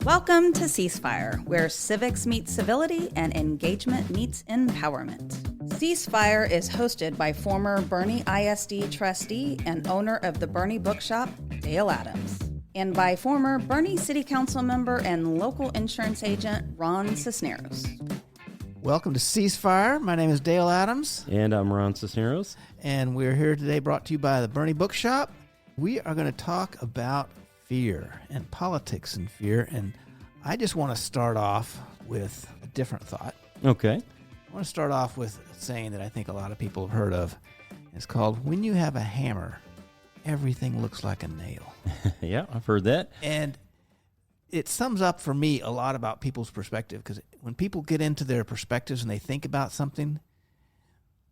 Welcome to Ceasefire, where civics meets civility and engagement meets empowerment. Ceasefire is hosted by former Boerne ISD trustee and owner of the Boerne Bookshop, Dale Adams, and by former Boerne City Council member and local insurance agent, Ron Cisneros. Welcome to Ceasefire. My name is Dale Adams. And I'm Ron Cisneros. And we're here today brought to you by the Boerne Bookshop. We are going to talk about fear and politics and fear. And I just want to start off with a different thought. Okay. I want to start off with a saying that I think a lot of people have heard of. It's called, when you have a hammer, everything looks like a nail. Yeah, I've heard that. And it sums up for me a lot about people's perspective, because when people get into their perspectives and they think about something,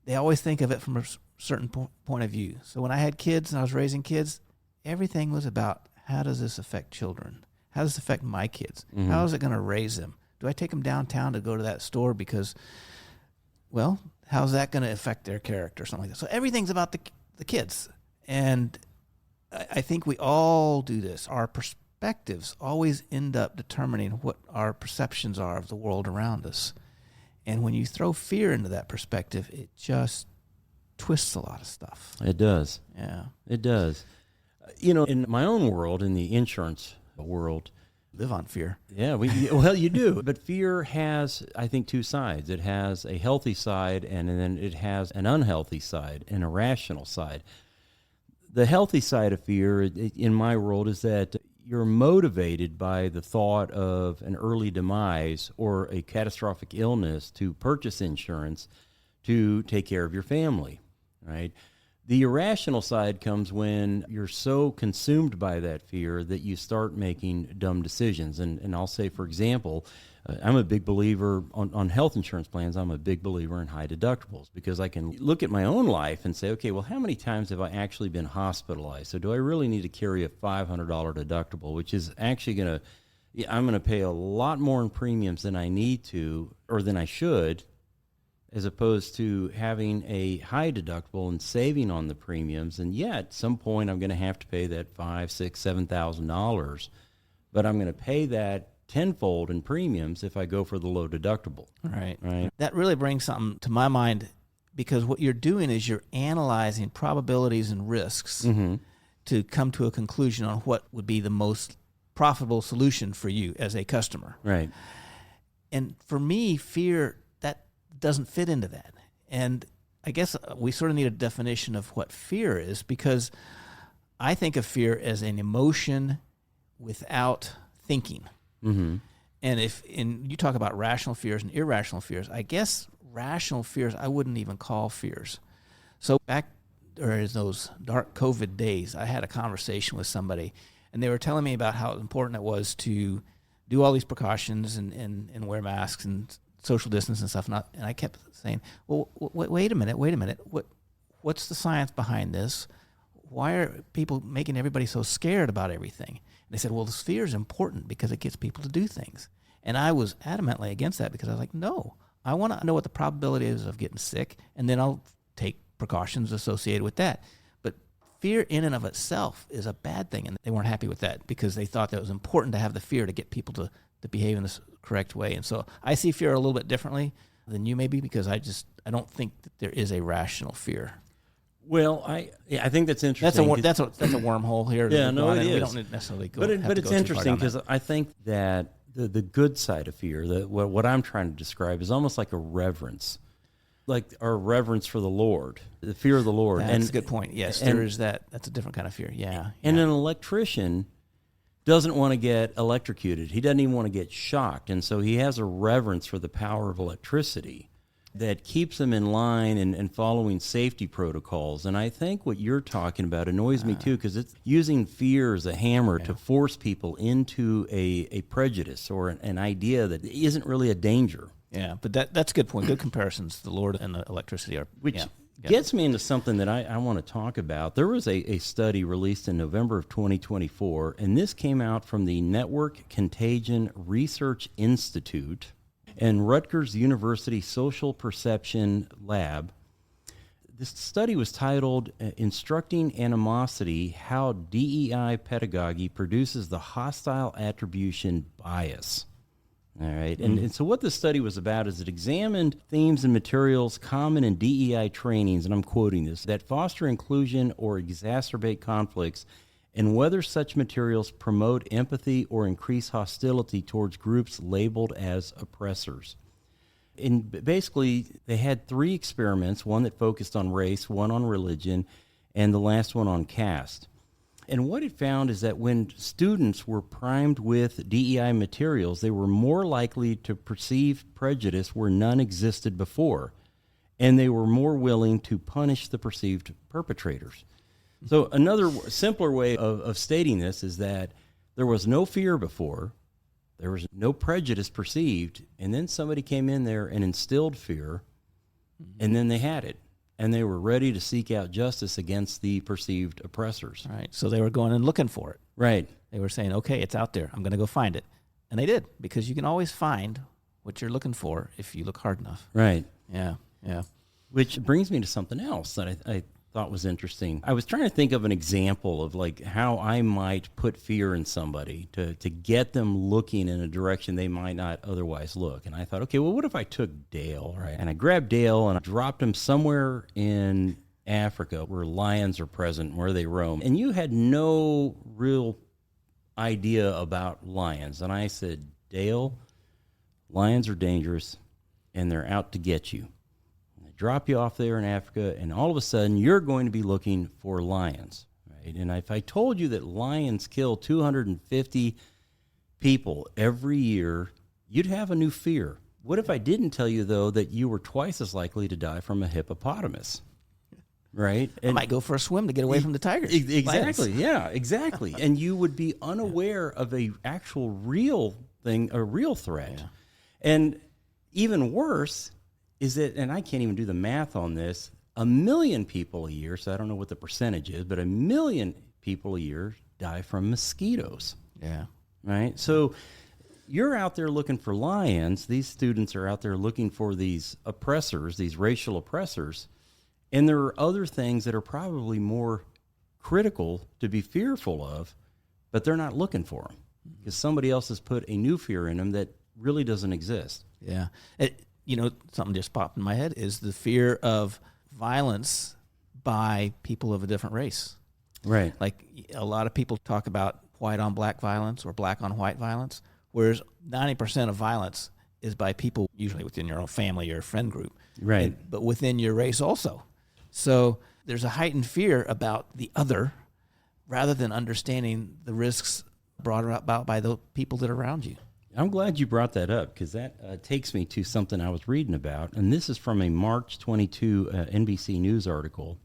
they always think of it from a certain point of view. So when I had kids and I was raising kids, everything was about, how does this affect children? How does this affect my kids? Mm-hmm. How is it going to raise them? Do I take them downtown to go to that store because, well, how's that going to affect their character or something like that? So everything's about the kids. And I think we all do this. Our perspectives always end up determining what our perceptions are of the world around us. And when you throw fear into that perspective, it just twists a lot of stuff. It does. Yeah. It does. You know, in my own world, in the insurance world, live on fear. Yeah, well, you do. But fear has, I think, two sides. It has a healthy side, and then it has an unhealthy side, an irrational side. The healthy side of fear, in my world, is that you're motivated by the thought of an early demise or a catastrophic illness to purchase insurance to take care of your family, right? The irrational side comes when you're so consumed by that fear that you start making dumb decisions. And I'll say, for example, I'm a big believer on health insurance plans. I'm a big believer in high deductibles because I can look at my own life and say, okay, well, how many times have I actually been hospitalized? So do I really need to carry a $500 deductible, which is actually I'm going to pay a lot more in premiums than I need to or than I should, as opposed to having a high deductible and saving on the premiums. And yet, at some point, I'm going to have to pay that $5,000, $6,000, $7,000, but I'm going to pay that tenfold in premiums if I go for the low deductible. Right. That really brings something to my mind, because what you're doing is you're analyzing probabilities and risks to come to a conclusion on what would be the most profitable solution for you as a customer. Right. And for me, fear, that doesn't fit into that. And I guess we sort of need a definition of what fear is, because I think of fear as an emotion without thinking. Mm-hmm. And you talk about rational fears and irrational fears, I guess rational fears I wouldn't even call fears. So back during those dark COVID days, I had a conversation with somebody, and they were telling me about how important it was to do all these precautions and wear masks and social distance and stuff. And I kept saying, well, wait a minute. What's the science behind this? Why are people making everybody so scared about everything? And they said, well, this fear is important because it gets people to do things. And I was adamantly against that, because I was like, no, I want to know what the probability is of getting sick, and then I'll take precautions associated with that. But fear in and of itself is a bad thing, and they weren't happy with that because they thought that it was important to have the fear to get people to behave in this correct way. And so I see fear a little bit differently than you maybe, because I don't think that there is a rational fear. Well, I think that's interesting. That's a wormhole here. Yeah, no, it is. We don't necessarily go. But it's interesting because I think that the good side of fear, what I'm trying to describe, is almost like a reverence, like our reverence for the Lord, the fear of the Lord. That's a good point. Yes, there is that. That's a different kind of fear. Yeah. And an electrician doesn't want to get electrocuted. He doesn't even want to get shocked, and so he has a reverence for the power of electricity that keeps them in line and following safety protocols. And I think what you're talking about annoys me too, because it's using fear as a hammer to force people into a prejudice or an idea that isn't really a danger. Yeah, but that's a good point. Good comparisons. The Lord and the electricity are... Which gets me into something that I want to talk about. There was a study released in November of 2024, and this came out from the Network Contagion Research Institute and Rutgers University Social Perception Lab. This study was titled Instructing Animosity, How DEI Pedagogy Produces the Hostile Attribution Bias. All right. And so what this study was about is it examined themes and materials common in DEI trainings, and I'm quoting this, that foster inclusion or exacerbate conflicts, and whether such materials promote empathy or increase hostility towards groups labeled as oppressors. And basically, they had 3 experiments, one that focused on race, one on religion, and the last one on caste. And what it found is that when students were primed with DEI materials, they were more likely to perceive prejudice where none existed before, and they were more willing to punish the perceived perpetrators. So another simpler way of stating this is that there was no fear before, there was no prejudice perceived, and then somebody came in there and instilled fear, and then they had it. And they were ready to seek out justice against the perceived oppressors. Right. So they were going and looking for it. Right. They were saying, okay, it's out there. I'm going to go find it. And they did, because you can always find what you're looking for if you look hard enough. Right. Yeah, yeah. Which brings me to something else that I thought was interesting. I was trying to think of an example of like how I might put fear in somebody to get them looking in a direction they might not otherwise look. And I thought, okay, well, what if I took Dale, right? And I grabbed Dale and I dropped him somewhere in Africa where lions are present, where they roam. And you had no real idea about lions. And I said, Dale, lions are dangerous and they're out to get you. Drop you off there in Africa, and all of a sudden you're going to be looking for lions, right? And if I told you that lions kill 250 people every year, you'd have a new fear. What if I didn't tell you, though, that you were twice as likely to die from a hippopotamus, right? And I might go for a swim to get away from the tigers. Exactly, yeah, exactly. And you would be unaware of a actual real thing, a real threat. Yeah. And even worse is that, and I can't even do the math on this, 1 million people a year, so I don't know what the percentage is, but 1 million people a year die from mosquitoes. Yeah. Right? So you're out there looking for lions. These students are out there looking for these oppressors, these racial oppressors, and there are other things that are probably more critical to be fearful of, but they're not looking for them because somebody else has put a new fear in them that really doesn't exist. Yeah. Something just popped in my head is the fear of violence by people of a different race. Right. Like a lot of people talk about white on black violence or black on white violence, whereas 90% of violence is by people usually within your own family or friend group. Right. But within your race also. So there's a heightened fear about the other rather than understanding the risks brought about by the people that are around you. I'm glad you brought that up because that takes me to something I was reading about, and this is from a March 22 NBC News article.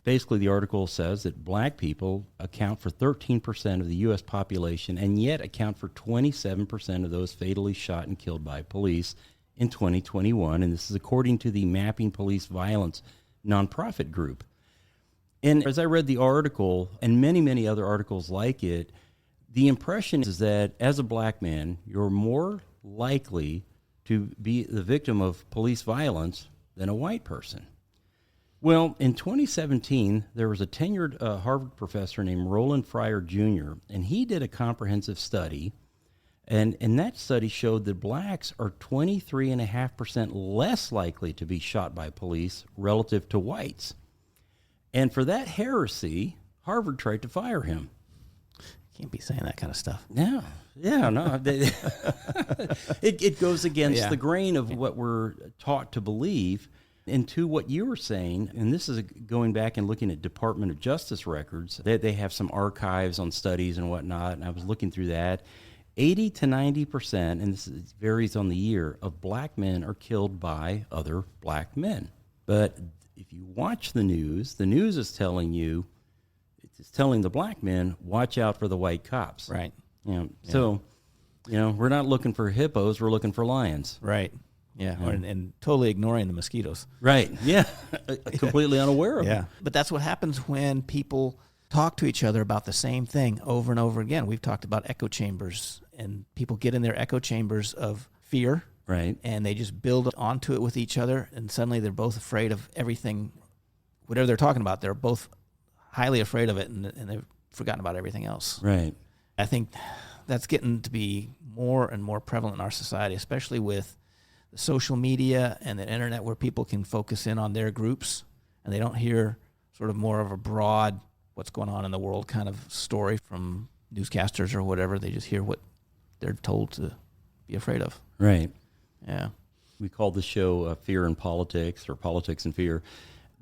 Basically, the article says that black people account for 13% of the U.S. population and yet account for 27% of those fatally shot and killed by police in 2021, and this is according to the Mapping Police Violence nonprofit group. And as I read the article, and many, many other articles like it, the impression is that as a black man, you're more likely to be the victim of police violence than a white person. Well, in 2017, there was a tenured Harvard professor named Roland Fryer Jr., and he did a comprehensive study, and that study showed that blacks are 23.5% less likely to be shot by police relative to whites. And for that heresy, Harvard tried to fire him. Can't be saying that kind of stuff. No. It goes against the grain of what we're taught to believe. And to what you were saying, and this is going back and looking at Department of Justice records, they have some archives on studies and whatnot, and I was looking through that. 80 to 90%, and this varies on the year, of black men are killed by other black men. But if you watch the news is telling you, it's telling the black men, watch out for the white cops. Right. So, we're not looking for hippos, we're looking for lions. Right. Yeah. And totally ignoring the mosquitoes. Right. Yeah. Completely unaware of it. Yeah. But that's what happens when people talk to each other about the same thing over and over again. We've talked about echo chambers, and people get in their echo chambers of fear. Right. And they just build onto it with each other, and suddenly they're both afraid of everything whatever they're talking about, they're both highly afraid of it, and they've forgotten about everything else. Right. I think that's getting to be more and more prevalent in our society, especially with the social media and the internet, where people can focus in on their groups and they don't hear sort of more of a broad what's going on in the world kind of story from newscasters or whatever. They just hear what they're told to be afraid of. Right. Yeah. We call the show Fear and Politics, or Politics and Fear.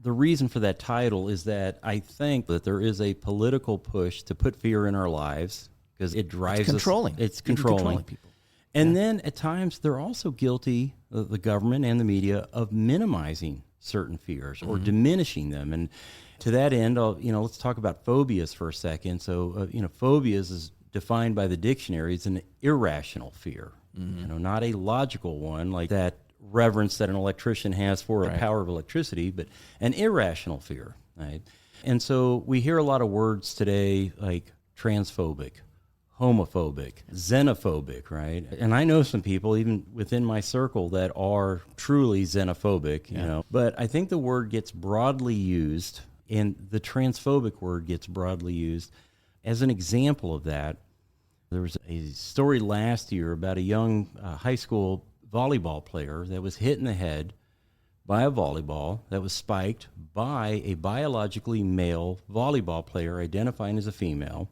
The reason for that title is that I think that there is a political push to put fear in our lives because it drives controlling. us. It's controlling people. And then at times they're also guilty, the government and the media, of minimizing certain fears or diminishing them. And to that end, let's talk about phobias for a second. So, phobias is defined by the dictionary as an irrational fear, not a logical one like that reverence that an electrician has for the power of electricity, but an irrational fear, right? And so we hear a lot of words today like transphobic, homophobic, xenophobic, right? And I know some people, even within my circle, that are truly xenophobic, But I think the word gets broadly used, and the transphobic word gets broadly used. As an example of that, there was a story last year about a young high school volleyball player that was hit in the head by a volleyball that was spiked by a biologically male volleyball player identifying as a female.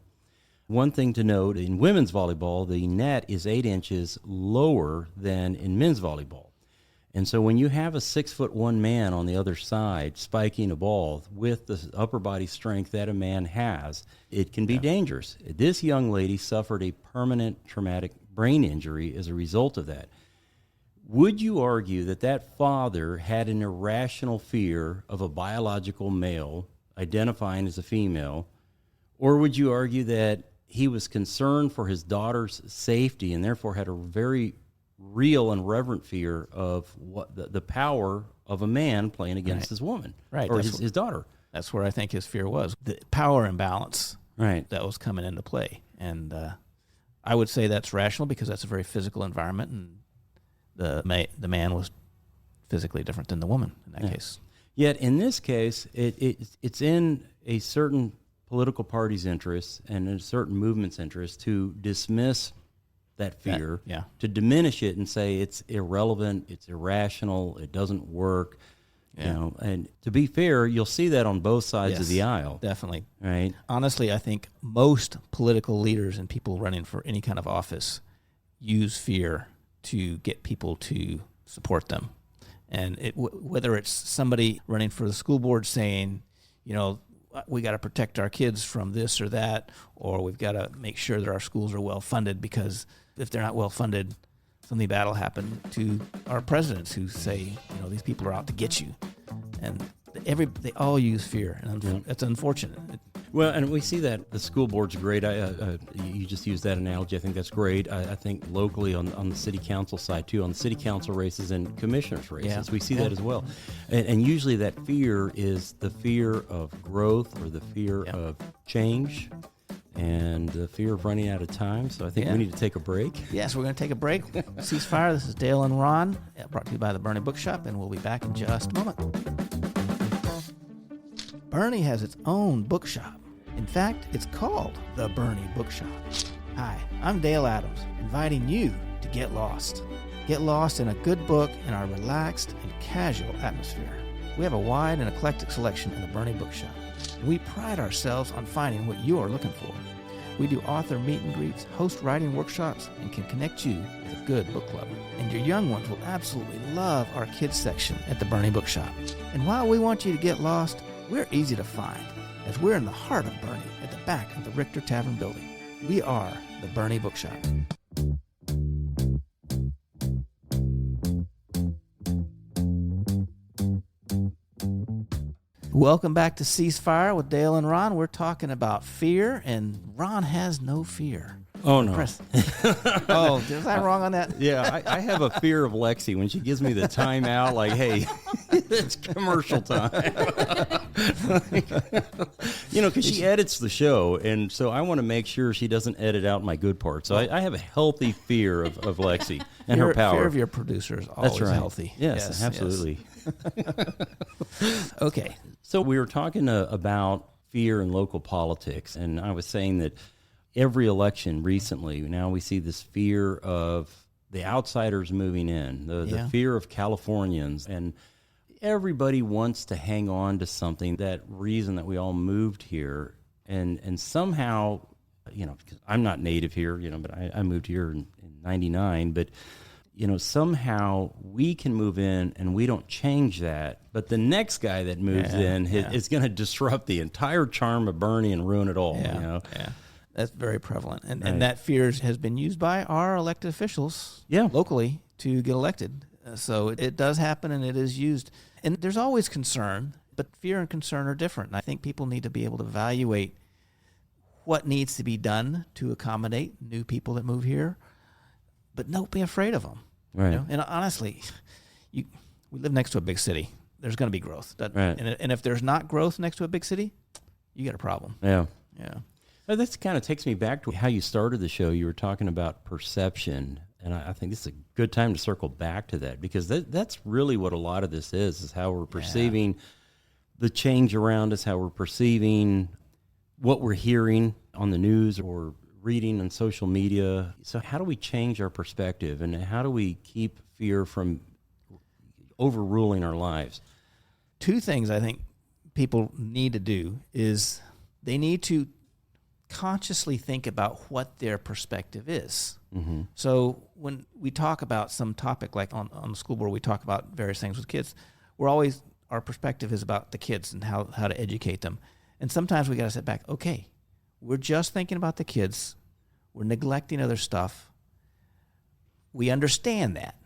One thing to note, in women's volleyball, the net is 8 inches lower than in men's volleyball. And so when you have a 6'1" man on the other side spiking a ball with the upper body strength that a man has, it can be dangerous. This young lady suffered a permanent traumatic brain injury as a result of that. Would you argue that that father had an irrational fear of a biological male identifying as a female, or would you argue that he was concerned for his daughter's safety and therefore had a very real and reverent fear of what the power of a man playing against his woman, or his daughter? That's where I think his fear was, the power imbalance that was coming into play. And I would say that's rational because that's a very physical environment, and the man was physically different than the woman in that case. Yet in this case, it's in a certain political party's interest and in a certain movement's interest to dismiss that fear, to diminish it and say it's irrelevant, it's irrational, it doesn't work. And to be fair, you'll see that on both sides of the aisle. Definitely. Right. Honestly, I think most political leaders and people running for any kind of office use fear to get people to support them. And whether it's somebody running for the school board saying, we got to protect our kids from this or that, or we've got to make sure that our schools are well funded, because if they're not well funded, something bad will happen to our presidents who say, these people are out to get you. And they all use fear, and it's unfortunate. Well, and we see that the school board's great. You just used that analogy. I think that's great. I think locally on the city council side, too, on the city council races and commissioners' races, we see that as well. And usually that fear is the fear of growth or the fear of change and the fear of running out of time. So I think we need to take a break. Yes, we're going to take a break. Ceasefire. This is Dale and Ron, brought to you by the Boerne Bookshop, and we'll be back in just a moment. Boerne has its own bookshop. In fact, it's called the Boerne Bookshop. Hi, I'm Dale Adams, inviting you to get lost. Get lost in a good book in our relaxed and casual atmosphere. We have a wide and eclectic selection in the Boerne Bookshop, and we pride ourselves on finding what you're looking for. We do author meet and greets, host writing workshops, and can connect you with a good book club. And your young ones will absolutely love our kids section at the Boerne Bookshop. And while we want you to get lost, we're easy to find, as we're in the heart of Boerne at the back of the Richter Tavern building. We are the Boerne Bookshop. Welcome back to Ceasefire with Dale and Ron. We're talking about fear, and Ron has no fear. Oh, no. Was I wrong on that? Yeah, I have a fear of Lexi when she gives me the timeout, like, hey, it's commercial time. Because she edits the show, and so I want to make sure she doesn't edit out my good parts. So I have a healthy fear of Lexi and her power. Fear of your producer is always healthy. Yes, absolutely. Okay. So we were talking about fear in local politics, and I was saying that every election recently, now we see this fear of the outsiders moving in, the fear of Californians, and everybody wants to hang on to something, that reason that we all moved here, and somehow, because I'm not native here, but I moved here in 99, but somehow we can move in and we don't change that, but the next guy that moves in is going to disrupt the entire charm of Boerne and ruin it all. That's very prevalent, and that fear has been used by our elected officials locally to get elected. So it does happen, and it is used. And there's always concern, but fear and concern are different. And I think people need to be able to evaluate what needs to be done to accommodate new people that move here, but don't be afraid of them. Right. And honestly, we live next to a big city. There's going to be growth. And if there's not growth next to a big city, you got a problem. Yeah. Yeah. Well, this kind of takes me back to how you started the show. You were talking about perception, and I think this is a good time to circle back to that, because that's really what a lot of this is how we're perceiving the change around us, how we're perceiving what we're hearing on the news or reading on social media. So how do we change our perspective, and how do we keep fear from overruling our lives? Two things I think people need to do is they need to consciously think about what their perspective is. Mm-hmm. So when we talk about some topic, like on the school board, we talk about various things with kids, our perspective is about the kids and how to educate them. And sometimes we got to sit back. Okay, we're just thinking about the kids. We're neglecting other stuff. We understand that.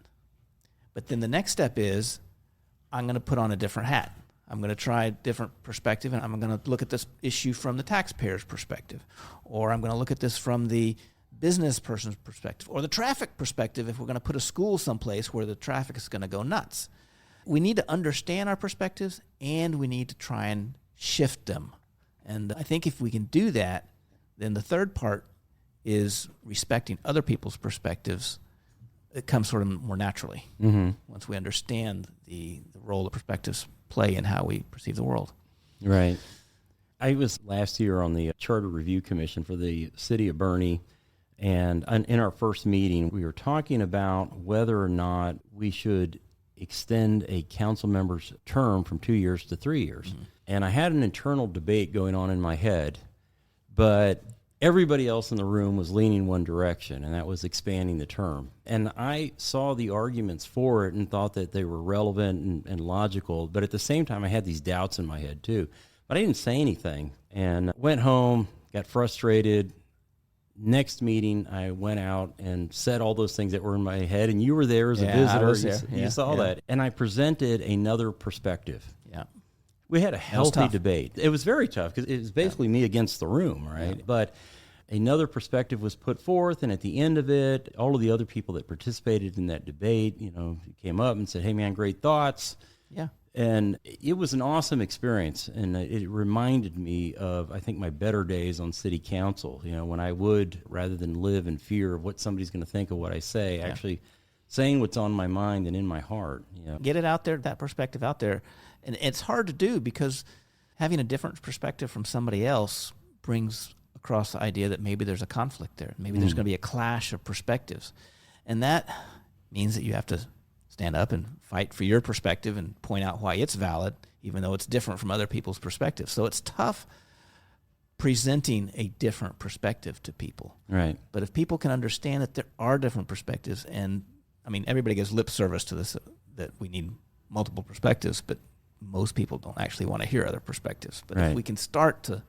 But then the next step is, I'm going to put on a different hat. I'm going to try a different perspective, and I'm going to look at this issue from the taxpayer's perspective, or I'm going to look at this from the business person's perspective, or the traffic perspective if we're going to put a school someplace where the traffic is going to go nuts. We need to understand our perspectives, and we need to try and shift them. And I think if we can do that, then the third part is respecting other people's perspectives. It comes sort of more naturally once we understand the role that perspectives play in how we perceive the world. Right. I was last year on the Charter Review Commission for the city of Boerne, and in our first meeting, we were talking about whether or not we should extend a council member's term from 2 years to 3 years. Mm-hmm. And I had an internal debate going on in my head, but everybody else in the room was leaning one direction, and that was expanding the term. And I saw the arguments for it and thought that they were relevant and logical, but at the same time, I had these doubts in my head too. But I didn't say anything, and went home, got frustrated. Next meeting, I went out and said all those things that were in my head, and you were there as a visitor. I was there. You saw that. And I presented another perspective. Yeah. We had a healthy debate. It was very tough because it was basically me against the room, right? Yeah. But another perspective was put forth, and at the end of it, all of the other people that participated in that debate, came up and said, "Hey, man, great thoughts." Yeah. And it was an awesome experience, and it reminded me of, I think, my better days on city council, when I would, rather than live in fear of what somebody's going to think of what I say, actually saying what's on my mind and in my heart. Get it out there, that perspective out there. And it's hard to do because having a different perspective from somebody else brings across the idea that maybe there's a conflict there. Maybe there's going to be a clash of perspectives. And that means that you have to stand up and fight for your perspective and point out why it's valid, even though it's different from other people's perspectives. So it's tough presenting a different perspective to people. Right. But if people can understand that there are different perspectives, and everybody gives lip service to this, that we need multiple perspectives, but most people don't actually want to hear other perspectives. But if we can start to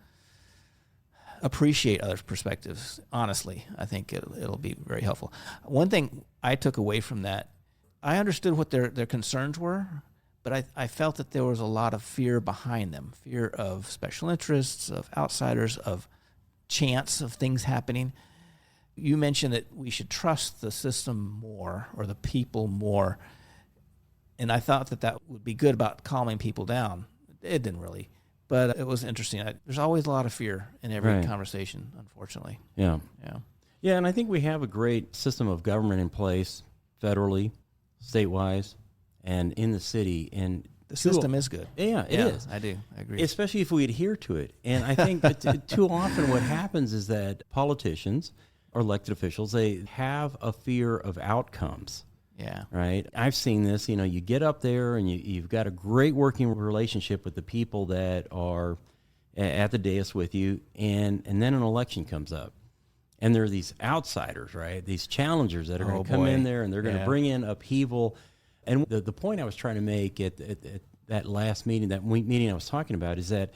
appreciate other perspectives, honestly, I think it'll be very helpful. One thing I took away from that, I understood what their concerns were, but I felt that there was a lot of fear behind them, fear of special interests, of outsiders, of chance of things happening. You mentioned that we should trust the system more, or the people more, and I thought that would be good about calming people down. It didn't really, but it was interesting. There's always a lot of fear in every conversation, unfortunately. Yeah, and I think we have a great system of government in place, federally, state-wise, and in the city, and The system is good. Yeah, it is. I do. I agree. Especially if we adhere to it. And I think that too often what happens is that politicians or elected officials, they have a fear of outcomes. Yeah. Right? I've seen this. You get up there and you've got a great working relationship with the people that are at the dais with you, and then an election comes up. And there are these outsiders, right? These challengers that are going to come in there, and they're going to bring in upheaval. And the point I was trying to make at that last meeting, that meeting I was talking about, is that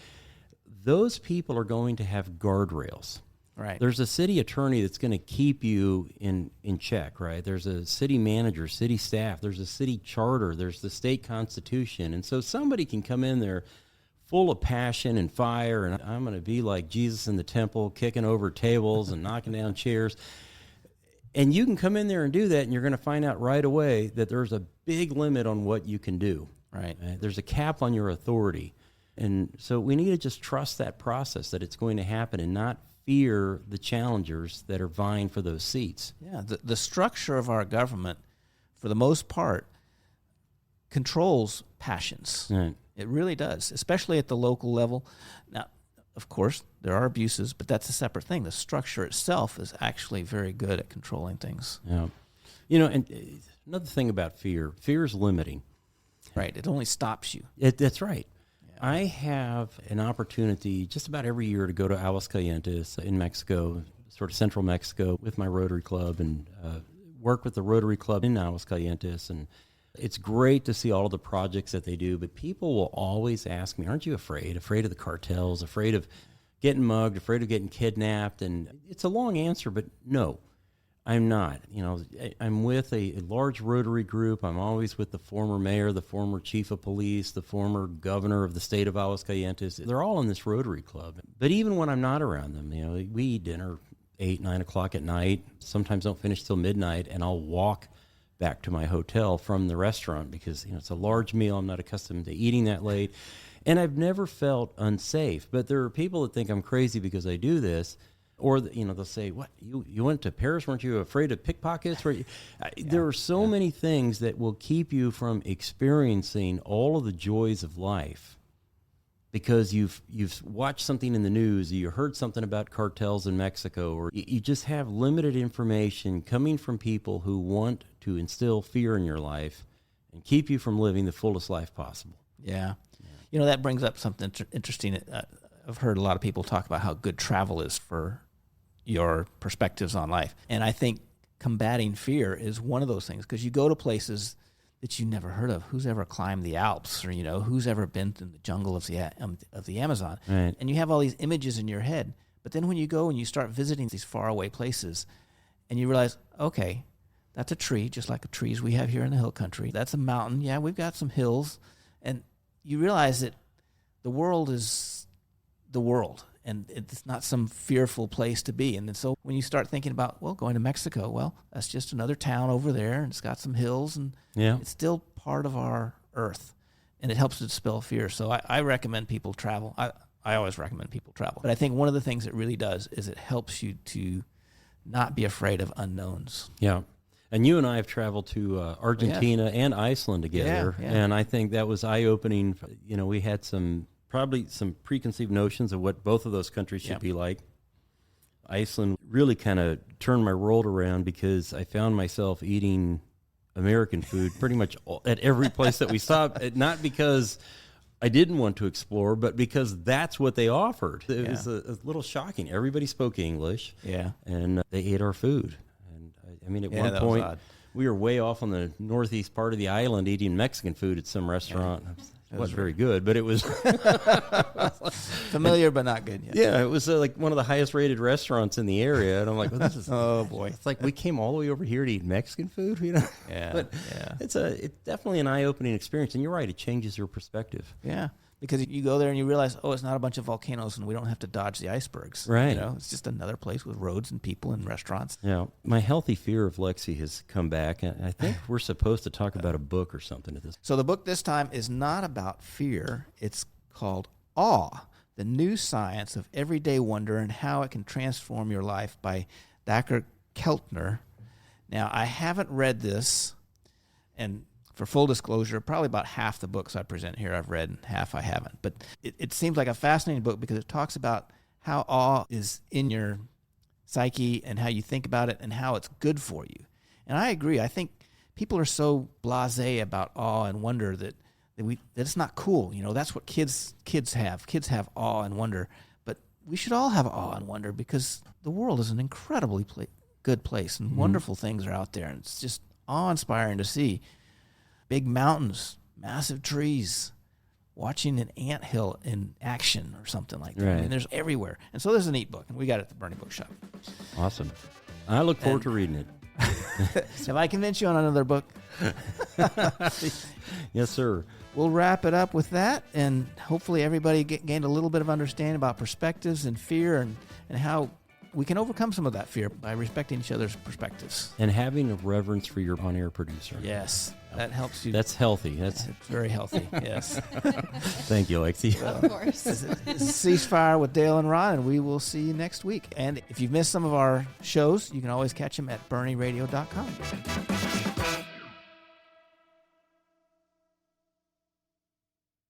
those people are going to have guardrails. Right. There's a city attorney that's going to keep you in check, right? There's a city manager, city staff. There's a city charter. There's the state constitution. And so somebody can come in there full of passion and fire, and I'm going to be like Jesus in the temple, kicking over tables and knocking down chairs. And you can come in there and do that, and you're going to find out right away that there's a big limit on what you can do. Right. There's a cap on your authority. And so we need to just trust that process, that it's going to happen, and not fear the challengers that are vying for those seats. Yeah, the structure of our government, for the most part, controls passions. Right. It really does, especially at the local level. Now, of course, there are abuses, but that's a separate thing. The structure itself is actually very good at controlling things. Yeah. And another thing about fear is limiting. Right. It only stops you. That's right. Yeah. I have an opportunity just about every year to go to Aguascalientes in Mexico, sort of central Mexico, with my Rotary Club, and work with the Rotary Club in Aguascalientes. And it's great to see all of the projects that they do, but people will always ask me, aren't you afraid of the cartels, afraid of getting mugged, afraid of getting kidnapped? And it's a long answer, but no, I'm not. I'm with a large Rotary group. I'm always with the former mayor, the former chief of police, the former governor of the state of Aguascalientes. They're all in this Rotary Club. But even when I'm not around them, we eat dinner 8, 9 o'clock at night, sometimes don't finish till midnight, and I'll walk back to my hotel from the restaurant because it's a large meal. I'm not accustomed to eating that late, and I've never felt unsafe. But there are people that think I'm crazy because I do this, or they'll say, "What, you went to Paris? Weren't you afraid of pickpockets?" There are so many things that will keep you from experiencing all of the joys of life because you've watched something in the news, or you heard something about cartels in Mexico, or you just have limited information coming from people who want to instill fear in your life and keep you from living the fullest life possible. Yeah. That brings up something interesting. I've heard a lot of people talk about how good travel is for your perspectives on life. And I think combating fear is one of those things, because you go to places that you never heard of. Who's ever climbed the Alps, or who's ever been in the jungle of the Amazon? Right. And you have all these images in your head. But then when you go and you start visiting these faraway places, and you realize, okay, that's a tree, just like the trees we have here in the hill country. That's a mountain. Yeah, we've got some hills. And you realize that the world is the world, and it's not some fearful place to be. And then so when you start thinking about, going to Mexico, that's just another town over there, and it's got some hills, and it's still part of our earth, and it helps to dispel fear. So I recommend people travel. I always recommend people travel. But I think one of the things it really does is it helps you to not be afraid of unknowns. Yeah. And you and I have traveled to Argentina and Iceland together, and I think that was eye-opening. We had probably some preconceived notions of what both of those countries should be like. Iceland really kind of turned my world around because I found myself eating American food pretty much at every place that we stopped, not because I didn't want to explore, but because that's what they offered. It was a little shocking. Everybody spoke English, and they ate our food. I mean, at one point, we were way off on the northeast part of the island eating Mexican food at some restaurant. It wasn't very good, but it was familiar but not good yet. Yeah, it was like one of the highest rated restaurants in the area, and I'm like, this is oh boy, it's like we came all the way over here to eat Mexican food, But it's definitely an eye-opening experience, and you're right, it changes your perspective. Yeah. Because you go there and you realize, it's not a bunch of volcanoes and we don't have to dodge the icebergs. Right. It's just another place with roads and people and restaurants. Yeah. My healthy fear of Lexi has come back. And I think we're supposed to talk about a book or something at this. So the book this time is not about fear. It's called Awe, The New Science of Everyday Wonder and How It Can Transform Your Life by Dr. Keltner. Now, I haven't read this, and For full disclosure, probably about half the books I present here I've read and half I haven't. But it seems like a fascinating book because it talks about how awe is in your psyche and how you think about it and how it's good for you. And I agree. I think people are so blasé about awe and wonder that it's not cool. That's what kids have. Kids have awe and wonder. But we should all have awe and wonder because the world is an incredibly good place and wonderful things are out there. And it's just awe-inspiring to see. Big mountains, massive trees, watching an anthill in action or something like that. Right. I mean, there's everywhere. And so this is a neat book, and we got it at the Boerne Bookshop. Awesome. I look forward to reading it. Have I convinced you on another book? Yes, sir. We'll wrap it up with that, and hopefully everybody gained a little bit of understanding about perspectives and fear and how we can overcome some of that fear by respecting each other's perspectives. And having a reverence for your on-air producer. Yes, that helps you. That's healthy. It's very healthy, yes. Thank you, Lexi. Of course. This is Ceasefire with Dale and Ron, and we will see you next week. And if you've missed some of our shows, you can always catch them at bourneradio.com.